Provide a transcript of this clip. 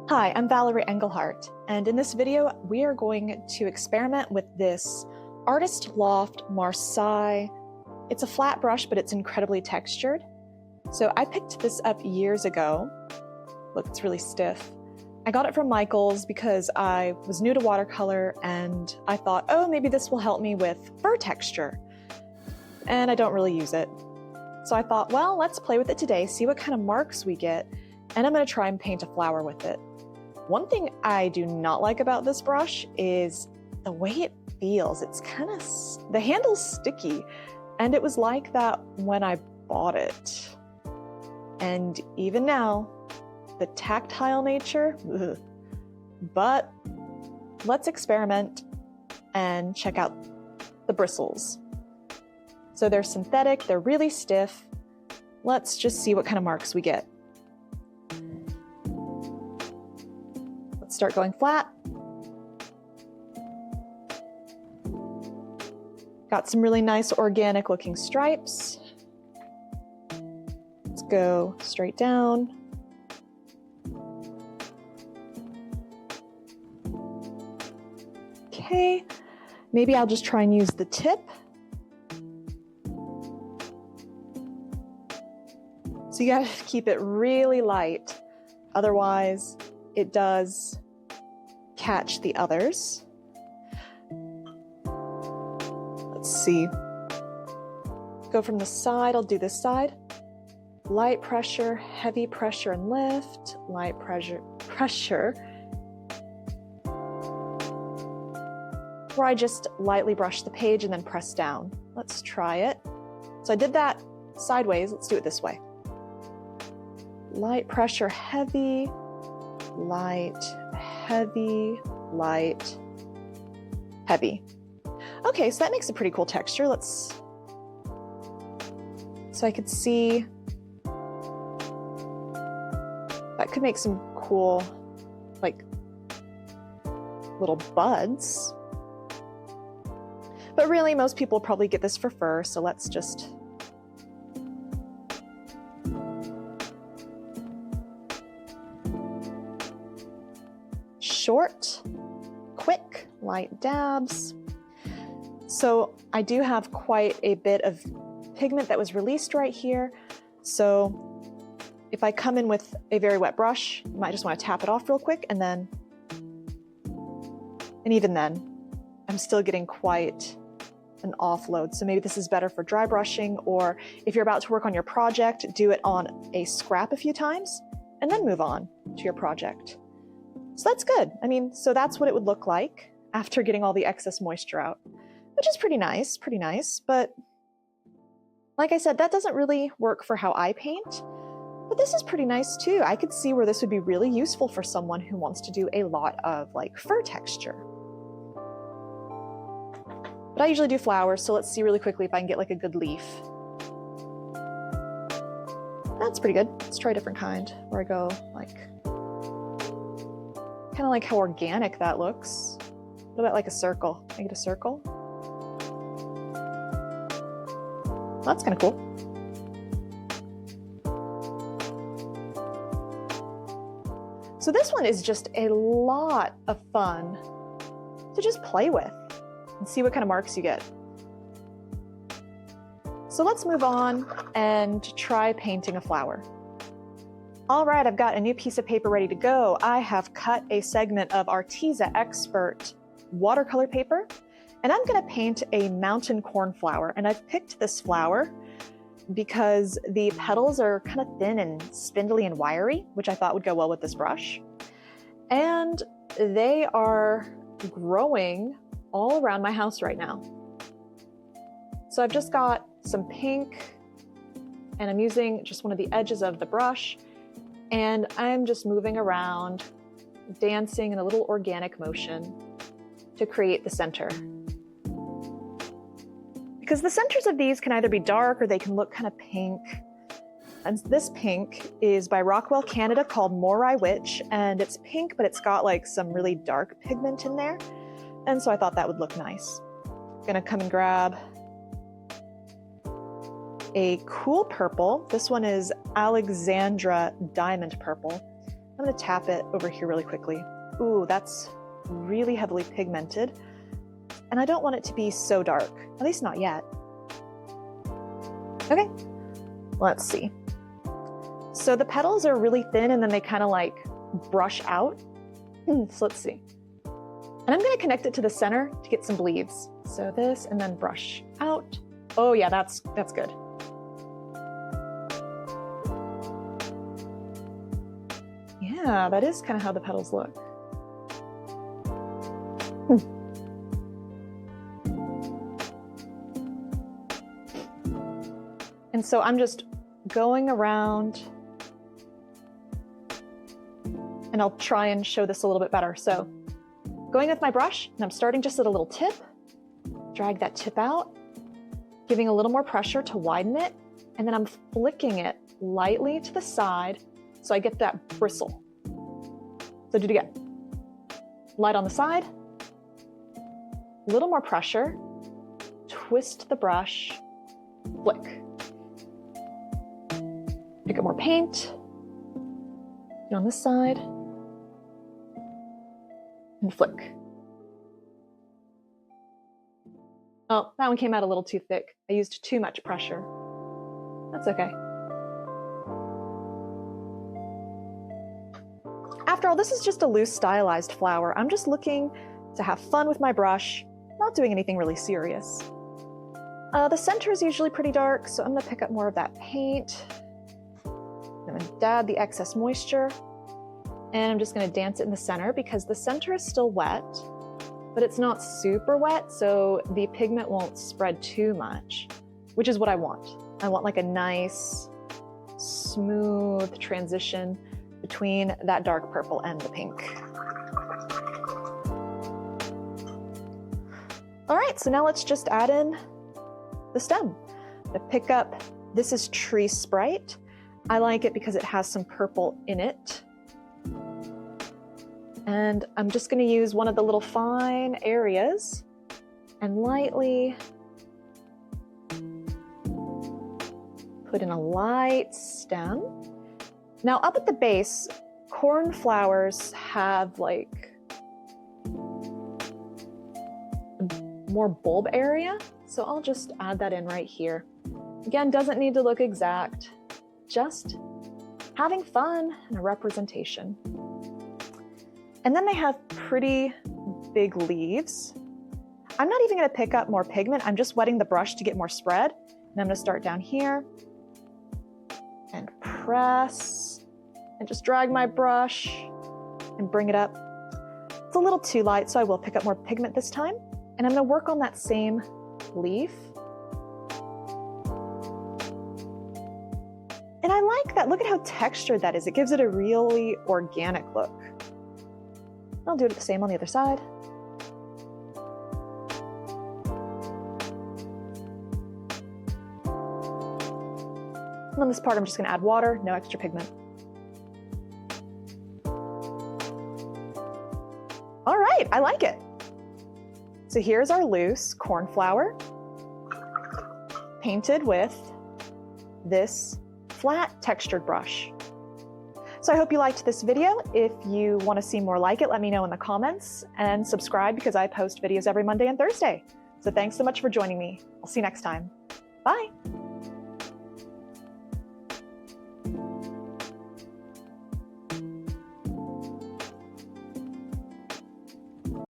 Hi, I'm Valerie Engelhardt, and in this video, we are going to experiment with this Artist Loft Marseille. It's a flat brush, but it's incredibly textured. So I picked this up years ago. Look, it's really stiff. I got it from Michael's because I was new to watercolor and I thought, oh, maybe this will help me with fur texture. And I don't really use it. So I thought, well, let's play with it today, see what kind of marks we get, and I'm gonna try and paint a flower with it. One thing I do not like about this brush is the way it feels. It's kind of, the handle's sticky, and it was like that when I bought it. And even now, the tactile nature, ugh. But let's experiment and check out the bristles. So they're synthetic, they're really stiff. Let's just see what kind of marks we get. Let's start going flat. Got some really nice organic looking stripes. Let's go straight down. Okay, maybe I'll just try and use the tip. So you gotta keep it really light, otherwise it does catch the others. Let's see. Go from the side, I'll do this side. Light pressure, heavy pressure and lift, light pressure, where I just lightly brush the page and then press down. Let's try it. So I did that sideways, let's do it this way. Light pressure, heavy, light, heavy, light, heavy. Okay, so that makes a pretty cool texture. So I could see that could make some cool, like, little buds. But really, most people probably get this for fur, so let's just short, quick, light dabs. So I do have quite a bit of pigment that was released right here. So if I come in with a very wet brush, you might just want to tap it off real quick, and even then, I'm still getting quite an offload. So maybe this is better for dry brushing, or if you're about to work on your project, do it on a scrap a few times and then move on to your project. So that's good. I mean, so that's what it would look like after getting all the excess moisture out, which is pretty nice, but like I said, that doesn't really work for how I paint, but this is pretty nice too. I could see where this would be really useful for someone who wants to do a lot of like fur texture. But I usually do flowers, so let's see really quickly if I can get like a good leaf. That's pretty good. Let's try a different kind where I go like, kind of like how organic that looks. What about like a circle? Can I get a circle? That's kind of cool. So this one is just a lot of fun to just play with and see what kind of marks you get. So let's move on and try painting a flower. All right, I've got a new piece of paper ready to go. I have cut a segment of Arteza Expert watercolor paper, and I'm gonna paint a mountain cornflower. And I've picked this flower because the petals are kind of thin and spindly and wiry, which I thought would go well with this brush. And they are growing all around my house right now. So I've just got some pink, and I'm using just one of the edges of the brush, and I'm just moving around, dancing in a little organic motion to create the center. Because the centers of these can either be dark or they can look kind of pink. And this pink is by Rockwell Canada called Morai Witch, and it's pink, but it's got like some really dark pigment in there. And so I thought that would look nice. Gonna come and grab a cool purple. This one is Alexandra Diamond Purple. I'm gonna tap it over here really quickly. Ooh, that's really heavily pigmented. And I don't want it to be so dark, at least not yet. Okay, let's see. So the petals are really thin and then they kind of like brush out. So let's see. And I'm gonna connect it to the center to get some leaves. So this and then brush out. Oh yeah, that's good. Yeah, that is kind of how the petals look. And so I'm just going around and I'll try and show this a little bit better. So going with my brush, and I'm starting just at a little tip, drag that tip out, giving a little more pressure to widen it, and then I'm flicking it lightly to the side so I get that bristle. So do it again. Light on the side, a little more pressure, twist the brush, flick. Pick up more paint, on this side, and flick. Oh, that one came out a little too thick. I used too much pressure. That's okay. After all, this is just a loose stylized flower. I'm just looking to have fun with my brush, not doing anything really serious. The center is usually pretty dark, so I'm gonna pick up more of that paint. I'm gonna dab the excess moisture, and I'm just gonna dance it in the center because the center is still wet, but it's not super wet, so the pigment won't spread too much, which is what I want. I want like a nice, smooth transition between that dark purple and the pink. All right, so now let's just add in the stem. I pick up, this is Tree Sprite. I like it because it has some purple in it. And I'm just gonna use one of the little fine areas and lightly put in a light stem. Now up at the base, cornflowers have like more bulb area. So I'll just add that in right here. Again, doesn't need to look exact, just having fun and a representation. And then they have pretty big leaves. I'm not even gonna pick up more pigment. I'm just wetting the brush to get more spread. And I'm gonna start down here and press and just drag my brush and bring it up. It's a little too light, so I will pick up more pigment this time. And I'm gonna work on that same leaf. And I like that. Look at how textured that is. It gives it a really organic look. I'll do it the same on the other side. And on this part, I'm just gonna add water, no extra pigment. All right, I like it. So here's our loose cornflower, painted with this flat textured brush. So I hope you liked this video. If you want to see more like it, let me know in the comments and subscribe because I post videos every Monday and Thursday. So thanks so much for joining me. I'll see you next time. Bye.